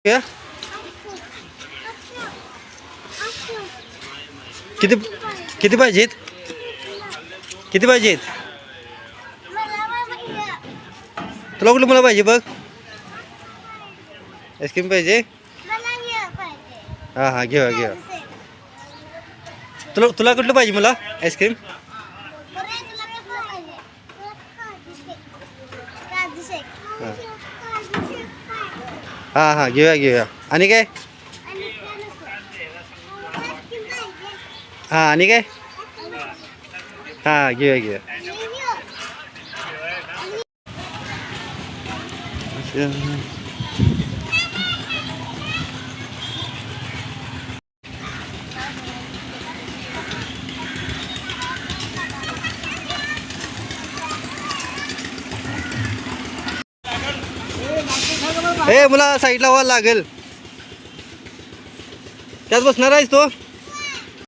या किती किती पाहिजेत किती पाहिजेत तुला कुठलं मला पाहिजे बघ आईस्क्रीम पाहिजे हां हां घेऊया घेऊया तुला तुला कुठलं पाहिजे मला आईस्क्रीम हां हां घेऊया घेऊया आणि काय हां आणि काय हां घेऊया घेऊया ए मला साईडला व्हायला लागेल त्यात बसणार आहेस तो